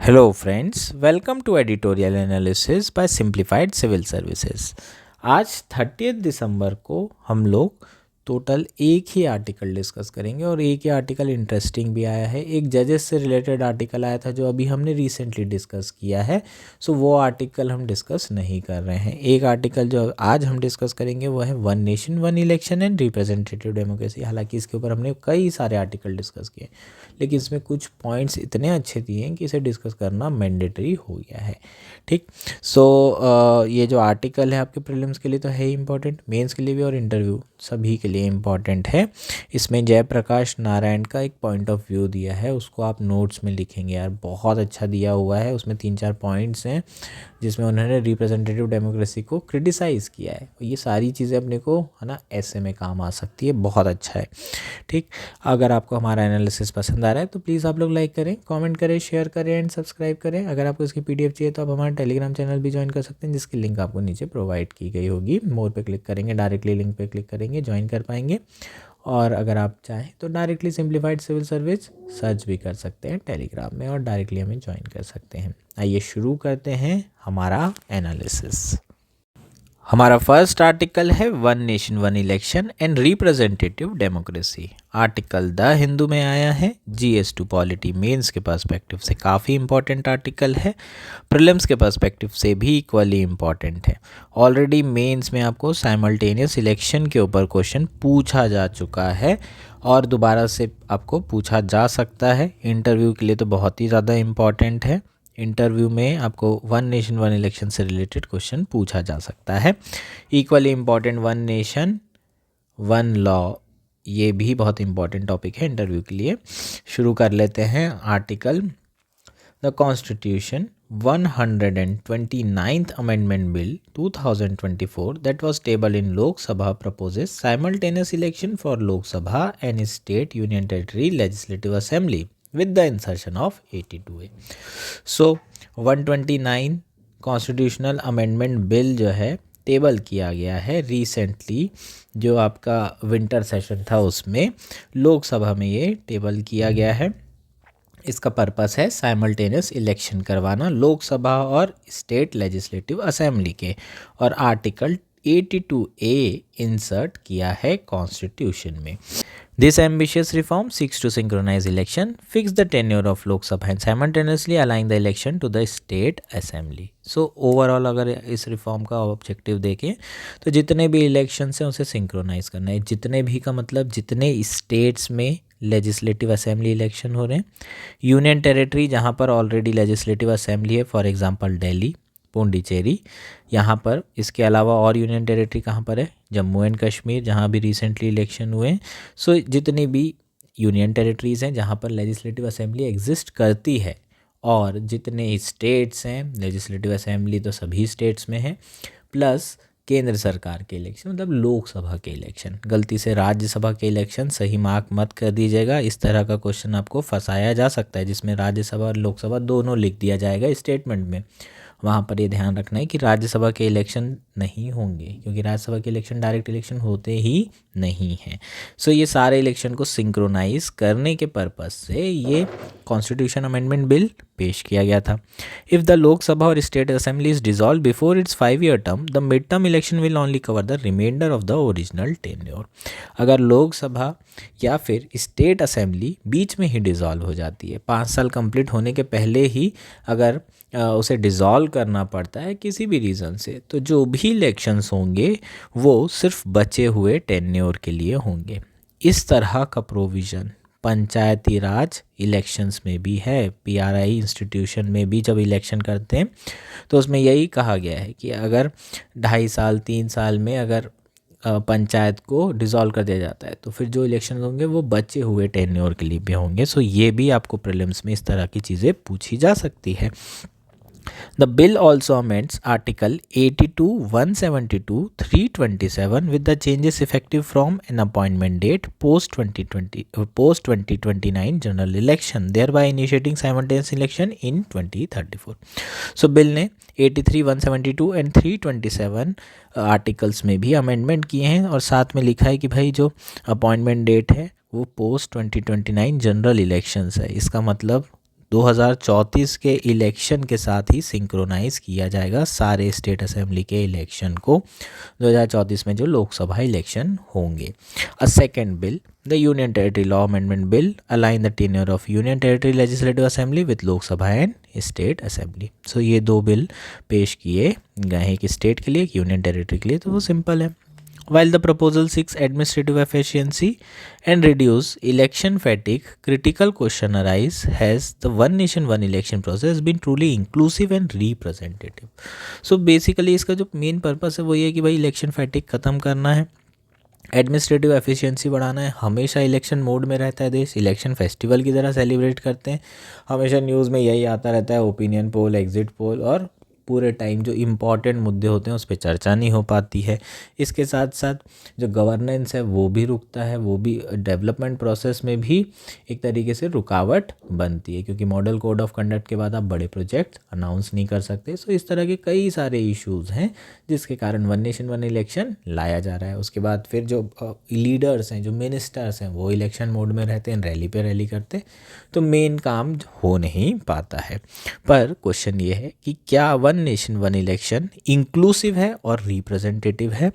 Hello friends, welcome to editorial analysis by simplified civil services. आज 30 दिसंबर को हम लोग टोटल एक ही आर्टिकल डिस्कस करेंगे और एक ही आर्टिकल इंटरेस्टिंग भी आया है। एक जजेस से रिलेटेड आर्टिकल आया था जो अभी हमने रिसेंटली डिस्कस किया है, सो वो आर्टिकल हम डिस्कस नहीं कर रहे हैं। एक आर्टिकल जो आज हम डिस्कस करेंगे वो है one nation one election and representative democracy. हालांकि इसके ऊपर हमने कई सारे आर्टिकल डिस्कस किए, लेकिन इसमें कुछ पॉइंट्स इतने अच्छे दिए हैं कि इसे डिस्कस करना मैंडेटरी हो गया है। ठीक, सो ये जो आर्टिकल है आपके प्रीलिम्स के लिए तो है ही इंपॉर्टेंट, मेंस के लिए भी और इंटरव्यू सभी के लिए इम्पॉर्टेंट है। इसमें जयप्रकाश नारायण का एक पॉइंट ऑफ व्यू दिया है, उसको आप नोट्स में लिखेंगे यार, बहुत अच्छा दिया हुआ है। उसमें 3-4 पॉइंट्स हैं जिसमें उन्होंने रिप्रेजेंटेटिव डेमोक्रेसी को क्रिटिसाइज़ किया है। ये सारी चीज़ें अपने को है ना ऐसे में काम आ सकती है, बहुत अच्छा है। ठीक, अगर आपको हमारा एनालिसिस पसंद आ रहा है तो प्लीज़ आप लोग लाइक करें, कमेंट करें, शेयर करें एंड सब्सक्राइब करें। अगर आपको इसकी पीडीएफ चाहिए तो आप हमारा टेलीग्राम चैनल भी ज्वाइन कर सकते हैं, जिसकी लिंक आपको नीचे प्रोवाइड की गई होगी। मोर पे क्लिक करेंगे, डायरेक्टली लिंक पे क्लिक करेंगे, ज्वाइन कर पाएंगे। और अगर आप चाहें तो directly simplified civil service search भी कर सकते हैं टेलीग्राम में और डायरेक्टली हमें ज्वाइन कर सकते हैं। आइए शुरू करते हैं हमारा एनालिसिस। हमारा फर्स्ट आर्टिकल है one nation one election and representative democracy. Article the Hindu में आया है। GS2 पॉलिटी मेंस के पर्सपेक्टिव से काफ़ी इंपॉर्टेंट आर्टिकल है, प्रीलिम्स के पर्सपेक्टिव से भी इक्वली इम्पॉर्टेंट है। ऑलरेडी मेंस में आपको साइमल्टेनियस इलेक्शन के ऊपर क्वेश्चन पूछा जा चुका है और दोबारा से आपको पूछा जा सकता है। इंटरव्यू के लिए तो बहुत ही ज़्यादा इम्पॉर्टेंट है। इंटरव्यू में आपको वन नेशन वन इलेक्शन से रिलेटेड क्वेश्चन पूछा जा सकता है। Equally important one nation one law, ये भी बहुत इंपॉर्टेंट टॉपिक है इंटरव्यू के लिए। शुरू कर लेते हैं article. The constitution 129th amendment bill 2024 that was tabled in Lok Sabha proposes simultaneous election for Lok Sabha and state union territory legislative assembly with the insertion of 82A. So 129 constitutional amendment bill जो है table किया गया है recently, जो आपका winter session था उसमें लोकसभा में ये टेबल किया गया है। इसका पर्पस है साइमल्टेनियस इलेक्शन करवाना लोकसभा और स्टेट लेजिस्लेटिव असेंबली के, और आर्टिकल 82A इंसर्ट किया है कॉन्स्टिट्यूशन में। This ambitious reform seeks to synchronize election, fix the tenure of Lok Sabha and simultaneously align the election to the state assembly. So overall अगर इस reform का objective देखें तो जितने भी इलेक्शंस हैं उसे सिंक्रोनाइज करना है। जितने भी का मतलब जितने स्टेट्स में लेजिस्लेटिव असेंबली इलेक्शन हो रहे हैं, यूनियन टेरिटरी जहाँ पर ऑलरेडी लेजिस्लेटिव असेंबली है, फॉर एग्जांपल दिल्ली, पुडुचेरी, यहाँ पर। इसके अलावा और यूनियन टेरिटरी कहाँ पर है? जम्मू एंड कश्मीर, जहाँ भी रिसेंटली इलेक्शन हुए हैं। सो जितनी भी यूनियन टेरिटरीज़ हैं जहाँ पर लेजिस्लेटिव असेंबली एग्जिस्ट करती है, और जितने स्टेट्स हैं लेजिस्लेटिव असेंबली तो सभी स्टेट्स में है, प्लस केंद्र सरकार के इलेक्शन मतलब लोकसभा के इलेक्शन। गलती से राज्यसभा के इलेक्शन सही मार्क मत कर दीजिएगा, इस तरह का क्वेश्चन आपको फंसाया जा सकता है जिसमें राज्यसभा और लोकसभा दोनों लिख दिया जाएगा स्टेटमेंट में। वहाँ पर ये ध्यान रखना है कि राज्यसभा के इलेक्शन नहीं होंगे, क्योंकि राज्यसभा के इलेक्शन डायरेक्ट इलेक्शन होते ही नहीं हैं। सो ये सारे इलेक्शन को सिंक्रोनाइज करने के पर्पस से ये कॉन्स्टिट्यूशन अमेंडमेंट बिल पेश किया गया था। इफ़ द लोकसभा और state assembly is dissolve before its 5-year term, the mid term election will only cover the remainder of the original tenure. अगर लोकसभा या फिर स्टेट असेंबली बीच में ही डिसॉल्व हो जाती है, 5 साल कंप्लीट होने के पहले ही अगर उसे डिसॉल्व करना पड़ता है किसी भी रीज़न से, तो जो भी इलेक्शंस होंगे वो सिर्फ बचे हुए टेन्योर के लिए होंगे। इस तरह का प्रोविज़न पंचायती राज इलेक्शंस में भी है। PRI इंस्टीट्यूशन में भी जब इलेक्शन करते हैं तो उसमें यही कहा गया है कि अगर 2.5 साल 3 साल में अगर पंचायत को डिसॉल्व कर दिया जाता है तो फिर जो इलेक्शन होंगे वो बचे हुए टेन्योर के लिए भी होंगे। सो ये भी आपको प्रीलिम्स में इस तरह की चीज़ें पूछी जा सकती है। The bill also amends Article 82, 172, 327 with the changes effective from an appointment date post 2029 general election, thereby initiating simultaneous election in 2034. So bill ने 83, 172 एंड 327 आर्टिकल्स में भी अमेंडमेंट किए हैं, और साथ में लिखा है कि भाई जो अपॉइंटमेंट डेट है वो पोस्ट 2029 जनरल इलेक्शंस है। इसका मतलब 2034 के इलेक्शन के साथ ही सिंक्रोनाइज किया जाएगा सारे स्टेट असेंबली के इलेक्शन को 2034 में जो लोकसभा इलेक्शन होंगे। A second bill, the union territory law amendment bill align the tenure of union territory legislative assembly with Lok Sabha and state assembly. So ये दो बिल पेश किए गए हैं, एक स्टेट के लिए एक यूनियन टेरिटरी के लिए, तो वो सिंपल है। While the proposal seeks administrative efficiency and reduce election fatigue, critical question arise: has the one nation one election process been truly inclusive and representative? So basically इसका जो मेन पर्पस है वो ये है कि भाई इलेक्शन फैटिक ख़त्म करना है, एडमिनिस्ट्रेटिव एफिशिएंसी बढ़ाना है। हमेशा इलेक्शन मोड में रहता है देश, इलेक्शन फेस्टिवल की तरह सेलिब्रेट करते हैं, हमेशा न्यूज़ में यही आता रहता है, ओपिनियन पोल, एग्जिट पोल, और पूरे टाइम जो इम्पॉर्टेंट मुद्दे होते हैं उस पर चर्चा नहीं हो पाती है। इसके साथ साथ जो गवर्नेंस है वो भी रुकता है, वो भी डेवलपमेंट प्रोसेस में भी एक तरीके से रुकावट बनती है, क्योंकि मॉडल कोड ऑफ कंडक्ट के बाद आप बड़े प्रोजेक्ट अनाउंस नहीं कर सकते। सो इस तरह के कई सारे इश्यूज़ हैं जिसके कारण वन नेशन वन इलेक्शन लाया जा रहा है। उसके बाद फिर जो लीडर्स हैं, जो मिनिस्टर्स हैं, वो इलेक्शन मोड में रहते हैं, रैली पे रैली करते, तो मेन काम हो नहीं पाता है। पर क्वेश्चन ये है कि क्या one nation one election inclusive है और रिप्रेजेंटेटिव है?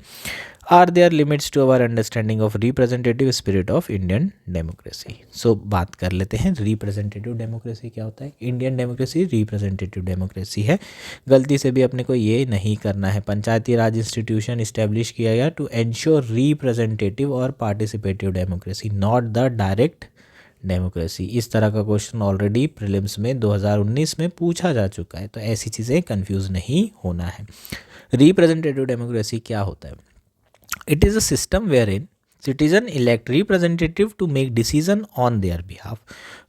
Are there limits to our understanding of representative spirit of Indian democracy? So बात कर लेते हैं रिप्रेजेंटेटिव डेमोक्रेसी क्या होता है। इंडियन डेमोक्रेसी रिप्रेजेंटेटिव डेमोक्रेसी है। गलती से भी अपने को ये नहीं करना है। पंचायती राज इंस्टीट्यूशन इस्टेब्लिश किया गया टू एंश्योर रिप्रेजेंटेटिव और participative democracy, not the direct democracy. इस तरह का क्वेश्चन ऑलरेडी प्रीलिम्स में 2019 में पूछा जा चुका है, तो ऐसी चीज़ें कंफ्यूज नहीं होना है। रिप्रेजेंटेटिव डेमोक्रेसी क्या होता है? It is a system wherein इन citizen elect representative to make decision on their behalf,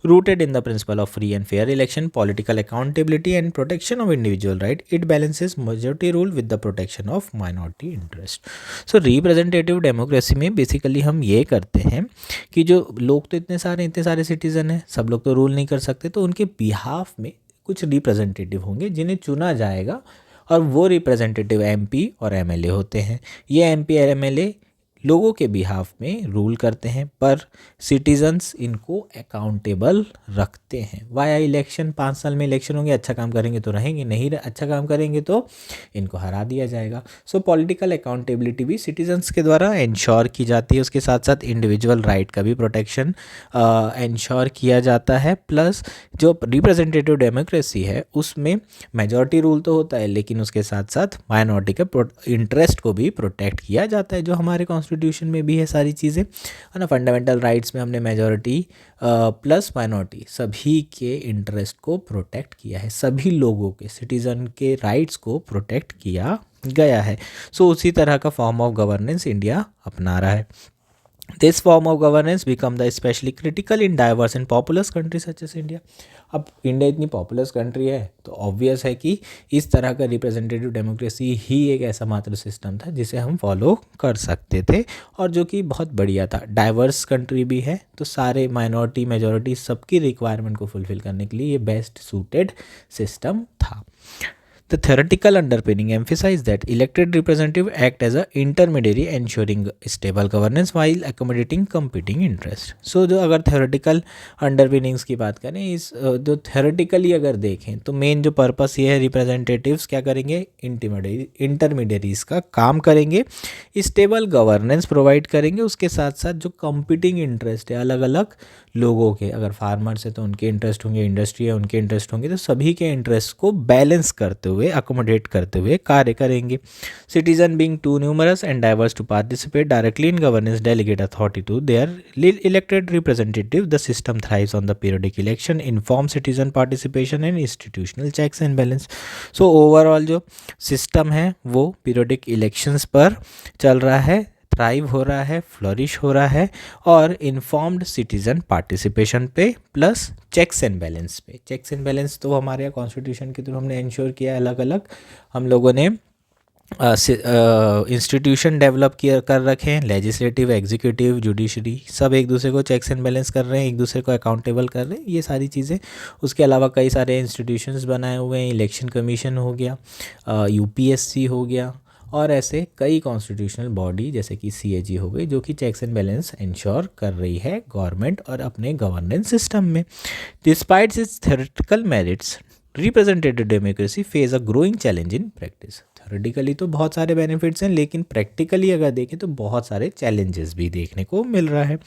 rooted in the principle of free and fair election, political accountability and protection of individual right. It balances majority rule with the protection of minority interest. So representative democracy में basically हम ये करते हैं कि जो लोग तो इतने सारे सिटीज़न हैं, सब लोग तो रूल नहीं कर सकते, तो उनके बिहाफ में कुछ रिप्रेजेंटेटिव होंगे जिन्हें चुना जाएगा, और वो रिप्रेजेंटेटिव एमपी और एमएलए होते हैं। ये एमपी और एमएलए लोगों के बिहाफ में रूल करते हैं, पर सिटीजन्स इनको अकाउंटेबल रखते हैं वाया इलेक्शन। 5 साल में इलेक्शन होंगे, अच्छा काम करेंगे तो रहेंगे, नहीं अच्छा काम करेंगे तो इनको हरा दिया जाएगा। सो पॉलिटिकल अकाउंटेबिलिटी भी सिटीजन्स के द्वारा इंश्योर की जाती है। उसके साथ साथ इंडिविजुअल राइट का भी प्रोटेक्शन इंश्योर किया जाता है। प्लस जो रिप्रेजेंटेटिव डेमोक्रेसी है उसमें मेजॉरिटी रूल तो होता है, लेकिन उसके साथ साथ माइनॉरिटी के इंटरेस्ट को भी प्रोटेक्ट किया जाता है, जो हमारे कॉन्स्टिट्यूशन में भी है सारी चीज़ें, है ना। फंडामेंटल राइट्स में हमने मेजॉरिटी प्लस माइनॉरिटी सभी के इंटरेस्ट को प्रोटेक्ट किया है, सभी लोगों के सिटीज़न के राइट्स को प्रोटेक्ट किया गया है। सो उसी तरह का फॉर्म ऑफ गवर्नेंस इंडिया अपना रहा है। This form of governance become the especially critical in diverse and populous countries such as India. अब इंडिया इतनी पॉपुलस कंट्री है तो ऑब्वियस है कि इस तरह का रिप्रेजेंटेटिव डेमोक्रेसी ही एक ऐसा मात्र सिस्टम था जिसे हम फॉलो कर सकते थे, और जो कि बहुत बढ़िया था। डाइवर्स कंट्री भी है तो सारे माइनॉरिटी मेजॉरिटी सबकी रिक्वायरमेंट को फुलफिल करने के लिए ये बेस्ट सूटेड सिस्टम था। The theoretical underpinning emphasized that elected representative act as a intermediary ensuring stable governance while accommodating competing interest. So जो अगर theoretical underpinnings की बात करें, इस जो theoretically अगर देखें तो मेन जो पर्पस ये है, रिप्रेजेंटेटिव्स क्या करेंगे, इंटरमीडियरीज का काम करेंगे, स्टेबल गवर्नेंस प्रोवाइड करेंगे। उसके साथ साथ जो कंपीटिंग इंटरेस्ट है अलग अलग लोगों के, अगर फार्मर्स है तो उनके इंटरेस्ट होंगे, इंडस्ट्री है उनके इंटरेस्ट होंगे, तो सभी के इंटरेस्ट को बैलेंस करते हुए, अकोमोडेट करते हुए कार्य करेंगे। Citizen being too numerous and diverse to participate directly in governance delegate authority to their elected representative. The system thrives on the periodic election, inform citizen participation and institutional checks and balance. So overall जो system है वो periodic elections पर चल रहा है, thrive हो रहा है, फ्लरिश हो रहा है, और इन्फॉर्म्ड सिटीजन पार्टिसिपेशन पे प्लस चेक्स एंड बैलेंस पे। चेक्स एंड बैलेंस तो हमारे यहाँ कॉन्स्टिट्यूशन के थ्रू हमने इंश्योर किया है, अलग अलग हम लोगों ने इंस्टीट्यूशन डेवलप कर रखे हैं, लेजिस्लेटिव, एग्जीक्यूटिव, जुडिशरी, सब एक दूसरे को चेक्स एंड बैलेंस कर रहे हैं, एक दूसरे को अकाउंटेबल कर रहे हैं, ये सारी चीज़ें। उसके अलावा कई सारे इंस्टीट्यूशंस बनाए हुए हैं, इलेक्शन कमीशन हो गया, यूपीएससी हो गया, और ऐसे कई कॉन्स्टिट्यूशनल बॉडी जैसे कि CAG हो गई जो कि चेक्स एंड बैलेंस इंश्योर कर रही है गवर्नमेंट और अपने गवर्नेंस सिस्टम में। Despite it's theoretical merits, representative democracy face a growing challenge in practice. Theoretically तो बहुत सारे बेनिफिट्स हैं, लेकिन प्रैक्टिकली अगर देखें तो बहुत सारे चैलेंजेस भी देखने को मिल रहा है।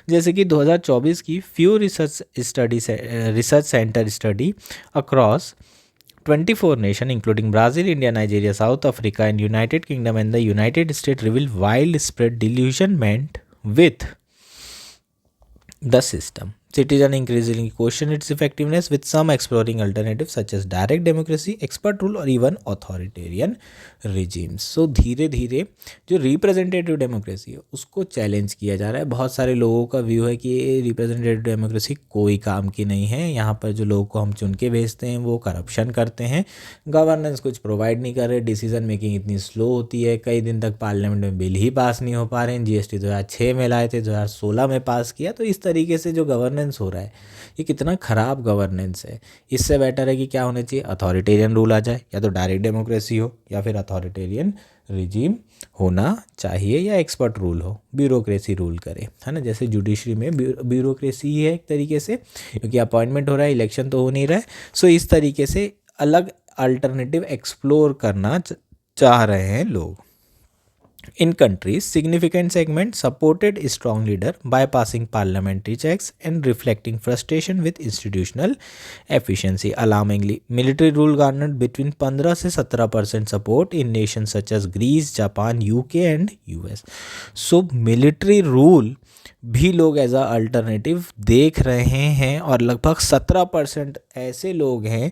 जैसे कि 2024 की Pew research center study across 24 nation including Brazil, India, Nigeria, South Africa and United Kingdom and the United state reveal wild spread disillusionment with the system. Citizen increasingly question its effectiveness with some exploring alternatives such as direct democracy, expert rule or even authoritarian regimes. So धीरे धीरे जो representative democracy है उसको challenge किया जा रहा है। बहुत सारे लोगों का व्यू है कि रिप्रेजेंटेटिव डेमोक्रेसी कोई काम की नहीं है, यहाँ पर जो लोगों को हम चुन के भेजते हैं वो करप्शन करते हैं, गवर्नेंस कुछ प्रोवाइड नहीं कर रहे, डिसीजन मेकिंग इतनी स्लो होती है, कई दिन तक पार्लियामेंट में बिल ही पास नहीं हो पा रहे हैं। GST 2006 में लाए थे, 2016 में पास किया। तो इस तरीके से जो गवर्नेंस हो रहा है ये कितना ख़राब गवर्नेंस है। इससे बेटर है कि क्या होना चाहिए, अथॉरिटेरियन रूल आ जाए, या तो डायरेक्ट डेमोक्रेसी हो या फिर अथॉरिटेरियन रिजीम होना चाहिए, या एक्सपर्ट रूल हो, ब्यूरोक्रेसी रूल करे, है ना। जैसे जुडिशरी में ब्यूरोक्रेसी ही है एक तरीके से, क्योंकि अपॉइंटमेंट हो रहा है, इलेक्शन तो हो नहीं रहा है। सो इस तरीके से अलग अल्टरनेटिव एक्सप्लोर करना चाह रहे हैं लोग। In countries, significant segment supported a strong leader, bypassing parliamentary checks and reflecting frustration with institutional efficiency. Alarmingly, military rule garnered between 15 से 17% support in nations such as Greece, Japan, UK and US. So military rule भी लोग as a alternative देख रहे हैं, और लगभग 17% ऐसे लोग हैं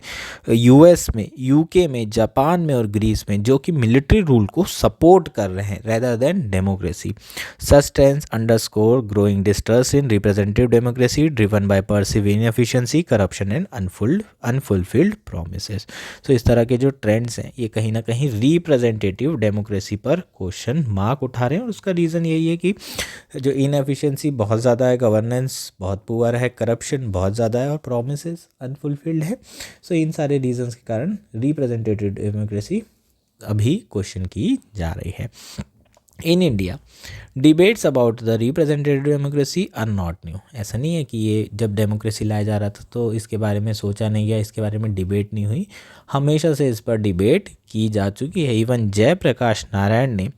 US में, UK में, जापान में और ग्रीस में जो कि मिलिट्री रूल को सपोर्ट कर रहे हैं rather than democracy. Such trends underscore growing distrust in representative democracy driven by perceive inefficiency, corruption and unfulfilled promises. तो इस तरह के जो ट्रेंड्स हैं ये कहीं ना कहीं रिप्रेजेंटेटिव डेमोक्रेसी पर क्वेश्चन मार्क उठा रहे हैं, और उसका रीज़न यही है कि जो इनएफिशिएंसी बहुत ज़्यादा है, गवर्नेंस बहुत पुअर है, करप्शन बहुत ज़्यादा है और प्रोमिसेस अनफुलफिल्ड है। सो इन सारे रीजंस के कारण रिप्रेजेंटेटिव डेमोक्रेसी अभी क्वेश्चन की जा रही है। In India debates about the representative democracy are not new. ऐसा नहीं है कि ये जब डेमोक्रेसी लाया जा रहा था तो इसके बारे में सोचा नहीं गया, इसके बारे में डिबेट नहीं हुई, हमेशा से इस पर डिबेट की जा चुकी है। इवन जयप्रकाश नारायण ने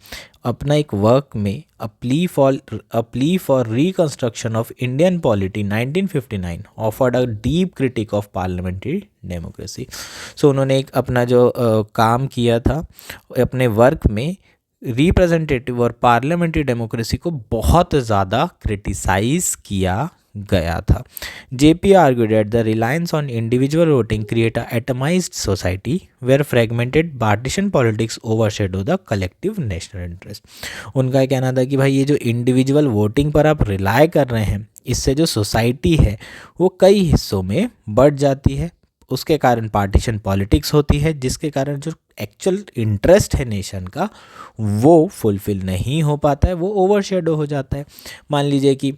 अपना एक वर्क में a plea for reconstruction of Indian polity 1959 offered a deep critique of parliamentary democracy. So उन्होंने एक अपना जो काम किया था अपने वर्क में, रिप्रेजेंटेटिव और पार्लियामेंट्री डेमोक्रेसी को बहुत ज़्यादा क्रिटिसाइज किया गया था। JP argued that the reliance on individual voting create a atomized society where fragmented partisan politics overshadow the collective national interest। उनका कहना था कि भाई ये जो इंडिविजुअल वोटिंग पर आप रिलाय कर रहे हैं, इससे जो सोसाइटी है वो कई हिस्सों में बढ़ जाती है, उसके कारण पार्टीशन पॉलिटिक्स होती है, जिसके कारण जो एक्चुअल इंटरेस्ट है नेशन का वो फुलफिल नहीं हो पाता है, वो ओवरशेडो हो जाता है। मान लीजिए कि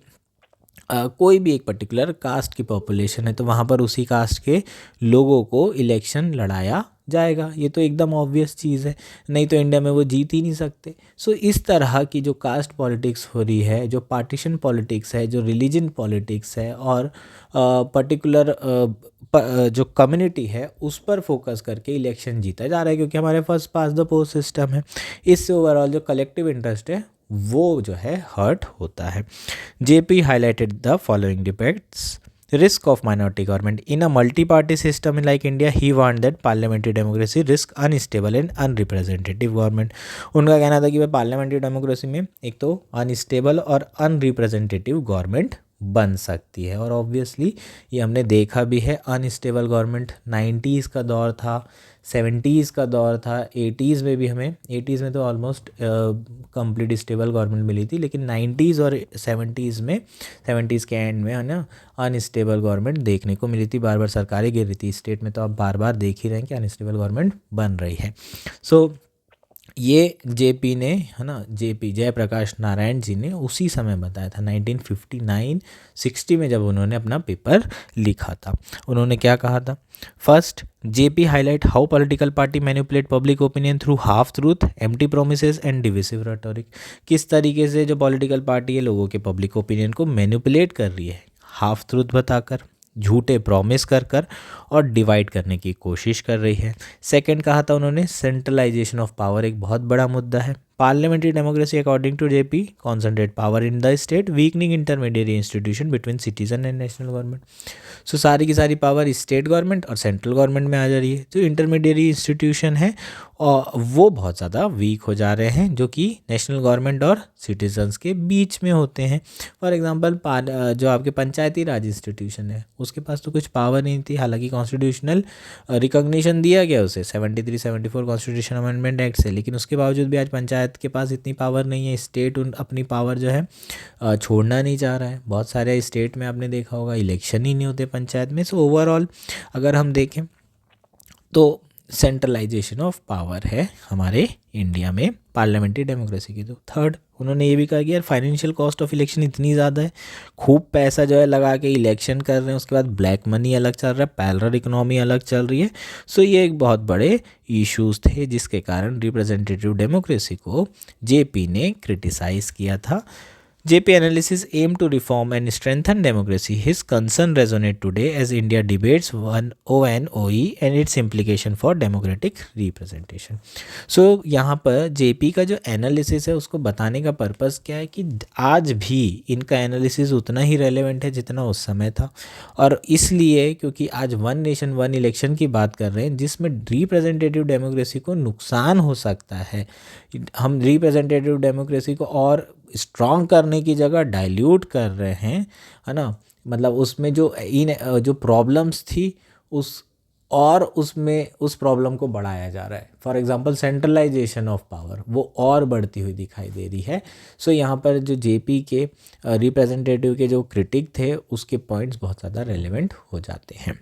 कोई भी एक पर्टिकुलर कास्ट की पॉपुलेशन है तो वहाँ पर उसी कास्ट के लोगों को इलेक्शन लड़ाया जाएगा, ये तो एकदम ऑब्वियस चीज़ है, नहीं तो इंडिया में वो जीत ही नहीं सकते। सो इस तरह की जो कास्ट पॉलिटिक्स हो रही है, जो पार्टीशन पॉलिटिक्स है, जो रिलीजन पॉलिटिक्स है, और पर्टिकुलर जो कम्युनिटी है उस पर फोकस करके इलेक्शन जीता जा रहा है, क्योंकि हमारे पास पास द पोस्ट सिस्टम है। इससे ओवरऑल जो कलेक्टिव इंटरेस्ट है वो जो है हर्ट होता है। JP highlighted the following debates: risk of minority government in a multi-party system like India. He warned that parliamentary democracy risk unstable and unrepresentative government। उनका कहना था कि भाई पार्लियामेंट्री डेमोक्रेसी में एक तो अनस्टेबल और अनरिप्रेजेंटेटिव गवर्नमेंट बन सकती है, और ऑब्वियसली ये हमने देखा भी है। अनस्टेबल गवर्नमेंट 90s का दौर था, 70s का दौर था, 80s में भी हमें 80s में तो ऑलमोस्ट कंप्लीट स्टेबल गवर्नमेंट मिली थी, लेकिन 90s और 70s में 70s के एंड में है ना अनस्टेबल गवर्नमेंट देखने को मिली थी, बार बार सरकारें गिर रही थी। स्टेट में तो आप बार बार देख ही रहे हैं कि अनस्टेबल गवर्नमेंट बन रही है। सो ये जेपी ने, है ना, जेपी जयप्रकाश नारायण जी ने उसी समय बताया था 1959-60 में, जब उन्होंने अपना पेपर लिखा था। उन्होंने क्या कहा था? First, JP highlight how political party manipulate public opinion through half truth, empty promises and divisive rhetoric. किस तरीके से जो पॉलिटिकल पार्टी है लोगों के पब्लिक ओपिनियन को मैनिपुलेट कर रही है, हाफ ट्रूथ बताकर, झूठे प्रॉमिस कर कर और डिवाइड करने की कोशिश कर रही है। सेकंड कहा था उन्होंने, सेंट्रलाइजेशन ऑफ पावर एक बहुत बड़ा मुद्दा है। Parliamentary democracy according to JP concentrate power in the state, weakening intermediate institution between citizen and national government. So सारी की सारी पावर स्टेट गवर्नमेंट और सेंट्रल गवर्नमेंट में आ जा रही है। जो इंटरमीडिएट इंस्टीट्यूशन है और वो बहुत ज़्यादा वीक हो जा रहे हैं, जो कि नेशनल गवर्नमेंट और सिटीजन्स के बीच में होते हैं। फॉर एग्जांपल जो आपके पंचायती राज इंस्टीट्यूशन है उसके पास तो कुछ पावर नहीं थी, हालांकि कॉन्स्टिट्यूशनल रिकॉग्निशन दिया गया उसे 73-74 कॉन्स्टिट्यूशन अमेंडमेंट एक्ट से, लेकिन उसके बावजूद भी आज पंचायत के पास इतनी पावर नहीं है। स्टेट अपनी पावर जो है छोड़ना नहीं चाह रहा है। बहुत सारे स्टेट में आपने देखा होगा इलेक्शन ही नहीं होते पंचायत में। सो ओवरऑल अगर हम देखें तो सेंट्रलाइजेशन ऑफ पावर है हमारे इंडिया में पार्लियामेंट्री डेमोक्रेसी की। तो थर्ड, उन्होंने ये भी कहा कि यार फाइनेंशियल कॉस्ट ऑफ इलेक्शन इतनी ज़्यादा है, खूब पैसा जो है लगा के इलेक्शन कर रहे हैं, उसके बाद ब्लैक मनी अलग चल रहा है, पैरेलल इकोनॉमी अलग चल रही है। सो ये एक बहुत बड़े इश्यूज थे जिसके कारण रिप्रेजेंटेटिव डेमोक्रेसी को जेपी ने क्रिटिसाइज़ किया था। JP analysis aim to reform and strengthen democracy. His concern resonate today as India debates ONOE and its implication for democratic representation. So यहाँ पर JP का जो एनालिसिस है उसको बताने का पर्पस क्या है कि आज भी इनका एनालिसिस उतना ही रेलेवेंट है जितना उस समय था, और इसलिए क्योंकि आज वन नेशन वन इलेक्शन की बात कर रहे हैं जिसमें रिप्रेजेंटेटिव डेमोक्रेसी को नुकसान हो सकता है। हम रिप्रेजेंटेटिव डेमोक्रेसी को और स्ट्रॉन्ग करने की जगह डाइल्यूट कर रहे हैं, है ना। मतलब उसमें जो प्रॉब्लम्स थी उसमें उस प्रॉब्लम को बढ़ाया जा रहा है। For example centralisation of power वो और बढ़ती हुई दिखाई दे रही है। सो यहाँ पर जो जेपी के रिप्रेजेंटेटिव के जो क्रिटिक थे उसके पॉइंट्स बहुत ज़्यादा रेलेवेंट हो जाते हैं।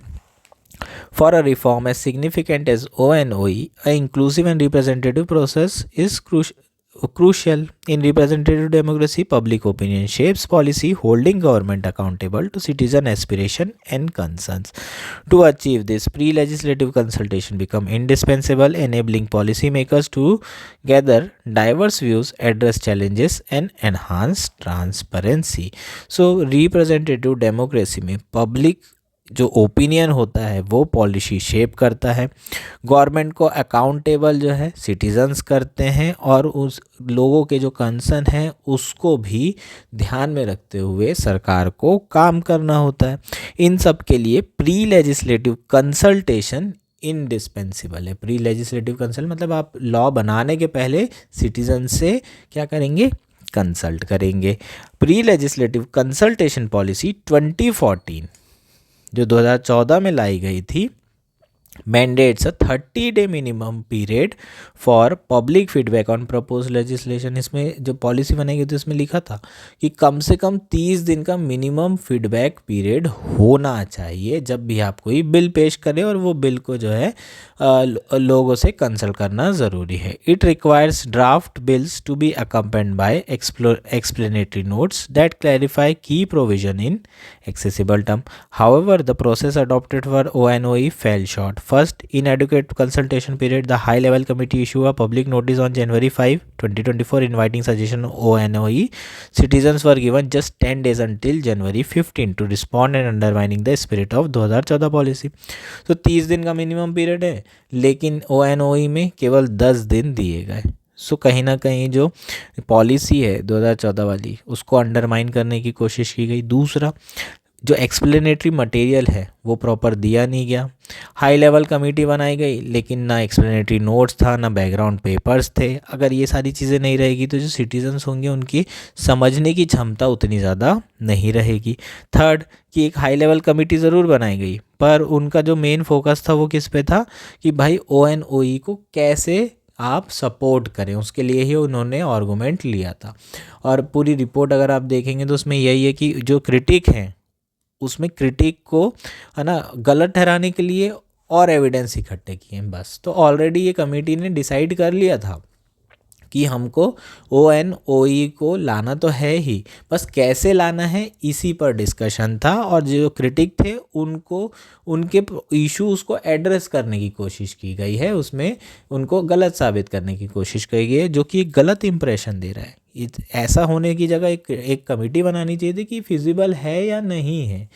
For a reform as significant as ONOE, an inclusive and representative process is crucial. In representative democracy, public opinion shapes policy, holding government accountable to citizen aspiration and concerns. To achieve this, pre-legislative consultation become indispensable, enabling policymakers to gather diverse views, address challenges, and enhance transparency. So, representative democracy में public जो opinion होता है वो policy shape करता है, government को accountable जो है सिटीजन्स करते हैं, और उस लोगों के जो कंसर्न है उसको भी ध्यान में रखते हुए सरकार को काम करना होता है। इन सब के लिए प्री लेजिस्लेटिव कंसल्टेशन इंडिस्पेंसिबल है। प्री लेजिस्लेटिव कंसल्ट मतलब आप लॉ बनाने के पहले सिटीजन से क्या करेंगे, कंसल्ट करेंगे। प्री लेजिस्लेटिव कंसल्टेशन पॉलिसी 2014 जो 2014 में लाई गई थी, mandates 30-day minimum period for public feedback on propose legislation. इसमें जो पॉलिसी बनाई गई थी उसमें लिखा था कि कम से कम 30 दिन का मिनिमम फीडबैक पीरियड होना चाहिए जब भी आप कोई बिल पेश करें, और वो बिल को जो है लोगों से कंसल्ट करना ज़रूरी है। It requires draft bills to be accompanied by explanatory notes that clarify key provision in accessible term. However, the process adopted for ONOE fell short. First, inadequate consultation period. The High Level Committee issued a public notice on January 5, 2024 inviting suggestion ONOE. Citizens were given just 10 days until January 15 to respond and undermining the spirit of 2014 policy. तो 30 दिन का minimum period है, लेकिन ONOE में केवल 10 दिन दिए गए। सो कहीं ना कहीं जो पॉलिसी है 2014 वाली उसको अंडरमाइन करने की कोशिश की गई। दूसरा, जो एक्सप्लेनेटरी मटेरियल है वो प्रॉपर दिया नहीं गया। हाई लेवल कमेटी बनाई गई लेकिन ना एक्सप्लेनेटरी नोट्स था ना बैकग्राउंड पेपर्स थे। अगर ये सारी चीज़ें नहीं रहेगी तो जो सिटीजन्स होंगे उनकी समझने की क्षमता उतनी ज़्यादा नहीं रहेगी। थर्ड, कि एक हाई लेवल कमेटी ज़रूर बनाई गई पर उनका जो मेन फोकस था वो किस पे था कि भाई ONOE को कैसे आप सपोर्ट करें, उसके लिए ही उन्होंने आर्गूमेंट लिया था। और पूरी रिपोर्ट अगर आप देखेंगे तो उसमें यही है कि जो क्रिटिक हैं उसमें क्रिटिक को, है ना, गलत ठहराने के लिए और एविडेंस इकट्ठे किए हैं बस। तो ऑलरेडी ये कमेटी ने डिसाइड कर लिया था कि हमको ONOE को लाना तो है ही, बस कैसे लाना है इसी पर डिस्कशन था। और जो क्रिटिक थे उनको उनके इश्यूज़ को एड्रेस करने की कोशिश की गई है, उसमें उनको गलत साबित करने की कोशिश की गई है, जो कि एक गलत इंप्रेशन दे रहा है। ऐसा होने की जगह एक कमेटी बनानी चाहिए थी कि फिजिबल है या नहीं है,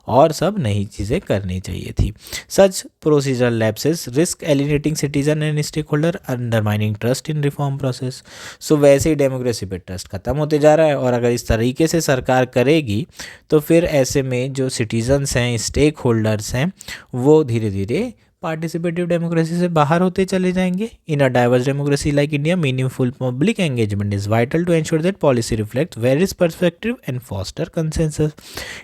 और सब नई चीज़ें करनी चाहिए थी। Such procedural lapses risk alienating citizen and stakeholder, undermining trust in reform process. So वैसे ही डेमोक्रेसी पे ट्रस्ट खत्म होते जा रहा है, और अगर इस तरीके से सरकार करेगी तो फिर ऐसे में जो सिटीजन्स हैं, स्टेक होल्डर्स हैं, वो धीरे धीरे पार्टिसिपेटिव डेमोक्रेसी से बाहर होते चले जाएंगे। In a diverse democracy like India, meaningful public engagement is vital to ensure that policy reflect various perspective and foster consensus.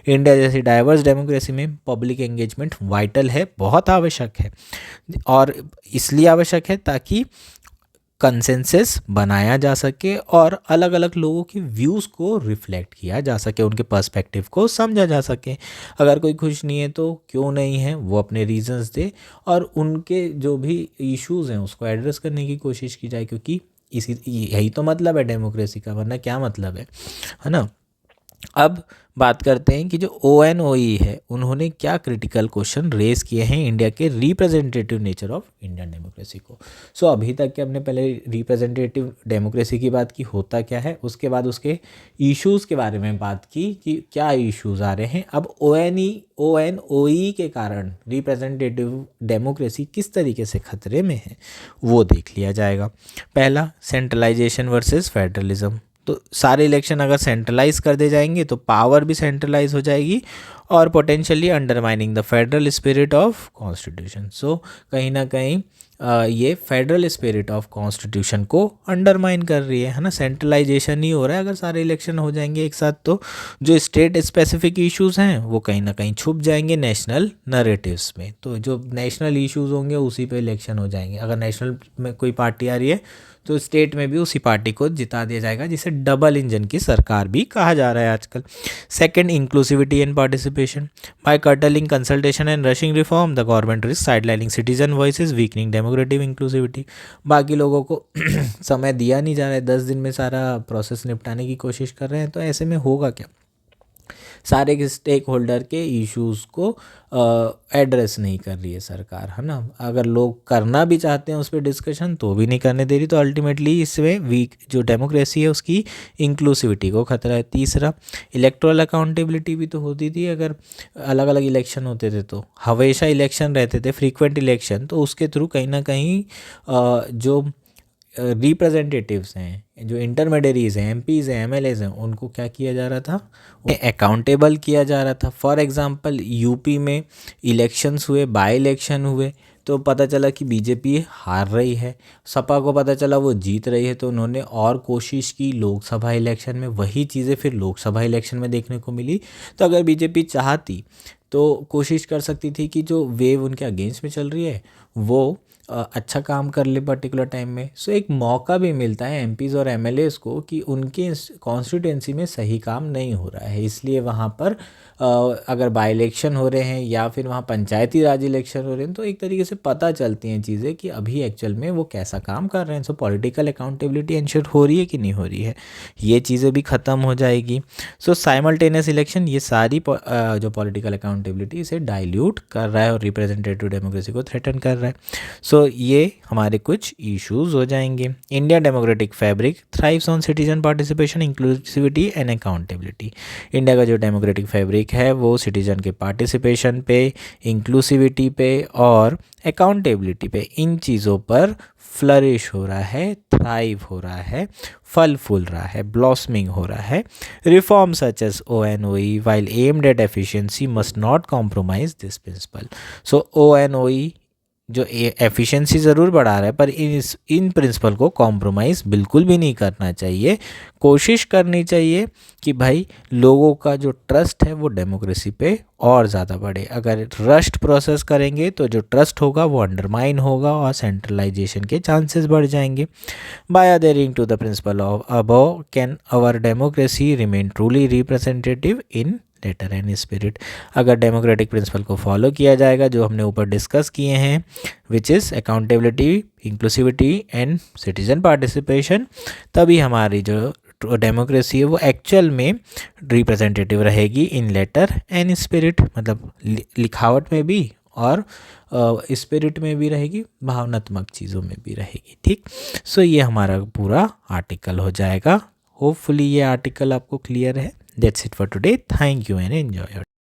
India जैसी डाइवर्स डेमोक्रेसी में पब्लिक एंगेजमेंट वाइटल है, बहुत आवश्यक है, और इसलिए आवश्यक है ताकि कंसेंसस बनाया जा सके और अलग अलग लोगों के व्यूज़ को रिफ्लेक्ट किया जा सके, उनके पर्सपेक्टिव को समझा जा सके। अगर कोई खुश नहीं है तो क्यों नहीं है, वो अपने रीजंस दे, और उनके जो भी इश्यूज़ हैं उसको एड्रेस करने की कोशिश की जाए, क्योंकि यही तो मतलब है डेमोक्रेसी का, वरना क्या मतलब है ना। अब बात करते हैं कि जो ONOE है उन्होंने क्या क्रिटिकल क्वेश्चन रेज किए हैं इंडिया के representative nature of Indian democracy को। सो अभी तक के हमने पहले रिप्रेजेंटेटिव डेमोक्रेसी की बात की, होता क्या है, उसके बाद उसके इश्यूज़ के बारे में बात की कि क्या इश्यूज़ आ रहे हैं। अब ONOE के कारण रिप्रेजेंटेटिव डेमोक्रेसी किस तरीके से खतरे में है वो देख लिया जाएगा। पहला, सेंट्रलाइजेशन वर्सेस फेडरलिज्म। तो सारे इलेक्शन अगर सेंट्रलाइज कर दे जाएंगे तो पावर भी सेंट्रलाइज हो जाएगी, और potentially undermining the federal spirit of constitution. So कहीं ना कहीं ये फेडरल स्पिरिट ऑफ कॉन्स्टिट्यूशन को अंडरमाइन कर रही है ना। सेंट्रलाइजेशन ही हो रहा है अगर सारे इलेक्शन हो जाएंगे एक साथ, तो जो स्टेट स्पेसिफिक इश्यूज़ हैं वो कहीं ना कहीं छुप जाएंगे नेशनल नरेटिव्स में। तो जो नेशनल इश्यूज़ होंगे उसी पे इलेक्शन हो जाएंगे। अगर नेशनल में कोई पार्टी आ रही है तो स्टेट में भी उसी पार्टी को जिता दिया जाएगा, जिसे डबल इंजन की सरकार भी कहा जा रहा है आजकल। Second, inclusivity and participation. By curtailing consultation and rushing reform the government risk sidelining citizen voices, weakening democratic inclusivity. बाकी लोगों को समय दिया नहीं जा रहा है, 10 दिन में सारा प्रोसेस निपटाने की कोशिश कर रहे हैं, तो ऐसे में होगा क्या, सारे स्टेक होल्डर के इश्यूज़ को एड्रेस नहीं कर रही है सरकार, है ना। अगर लोग करना भी चाहते हैं उस पर डिस्कशन तो भी नहीं करने दे रही, तो अल्टीमेटली इसमें वीक जो डेमोक्रेसी है उसकी इंक्लूसिविटी को खतरा है। तीसरा, इलेक्टोरल अकाउंटेबिलिटी भी तो होती थी, अगर अलग अलग इलेक्शन होते थे तो हमेशा इलेक्शन रहते थे, फ्रीक्वेंट इलेक्शन, तो उसके थ्रू कहीं ना कहीं जो रिप्रेजेंटेटिव्स हैं, जो इंटरमीडियरीज हैं, MPs हैं, MLAs हैं, उनको क्या किया जा रहा था, अकाउंटेबल किया जा रहा था। फॉर एग्जांपल यूपी में इलेक्शंस हुए, बाय इलेक्शन हुए, तो पता चला कि बीजेपी हार रही है, सपा को पता चला वो जीत रही है, तो उन्होंने और कोशिश की लोकसभा इलेक्शन में, वही चीज़ें फिर लोकसभा इलेक्शन में देखने को मिली। तो अगर बीजेपी चाहती तो कोशिश कर सकती थी कि जो वेव उनके अगेंस्ट में चल रही है वो अच्छा काम कर ले पर्टिकुलर टाइम में। सो एक मौका भी मिलता है MPs और MLAs को कि उनके कॉन्स्टिट्यूंसी में सही काम नहीं हो रहा है, इसलिए वहाँ पर अगर बाई इलेक्शन हो रहे हैं या फिर वहाँ पंचायती राज इलेक्शन हो रहे हैं तो एक तरीके से पता चलती हैं चीज़ें कि अभी एक्चुअल में वो कैसा काम कर रहे हैं। सो पॉलिटिकल अकाउंटेबिलिटी इंश्योर हो रही है कि नहीं हो रही है, ये चीज़ें भी ख़त्म हो जाएगी। सो साइमल्टेनियस इलेक्शन, ये सारी जो पॉलिटिकल अकाउंटेबिलिटी इसे डाइल्यूट कर रहा है और रिप्रेजेंटेटिव डेमोक्रेसी को थ्रेटन कर रहा है। सो ये हमारे कुछ इश्यूज हो जाएंगे। India democratic fabric thrives on citizen participation, inclusivity and accountability. India का जो डेमोक्रेटिक फैब्रिक है वो सिटीजन के पार्टिसिपेशन पे, इंक्लूसिविटी पे और अकाउंटेबिलिटी पे, इन चीज़ों पर फ्लरिश हो रहा है, थ्राइव हो रहा है, फल फूल रहा है, ब्लॉसमिंग हो रहा है। Reform such as ONOE while aimed at efficiency must not compromise this principle. So ONOE जो एफिशिएंसी ज़रूर बढ़ा रहा है पर इन प्रिंसिपल को कॉम्प्रोमाइज़ बिल्कुल भी नहीं करना चाहिए। कोशिश करनी चाहिए कि भाई लोगों का जो ट्रस्ट है वो डेमोक्रेसी पे और ज़्यादा बढ़े। अगर रश्ड प्रोसेस करेंगे तो जो ट्रस्ट होगा वो अंडरमाइन होगा और सेंट्रलाइजेशन के चांसेस बढ़ जाएंगे। By adhering to the principle of above can our democracy remain truly representative in letter and spirit. अगर डेमोक्रेटिक प्रिंसिपल को फॉलो किया जाएगा जो हमने ऊपर डिस्कस किए हैं, which is accountability, inclusivity and citizen participation, तभी हमारी जो डेमोक्रेसी है वो एक्चुअल में रिप्रेजेंटेटिव रहेगी इन लेटर एंड स्पिरिट, मतलब लिखावट में भी और स्पिरिट में भी रहेगी, भावनात्मक चीज़ों में भी रहेगी। ठीक, सो ये हमारा पूरा आर्टिकल हो जाएगा। होपफुली ये आर्टिकल आपको क्लियर है। That's it for today. Thank you and enjoy your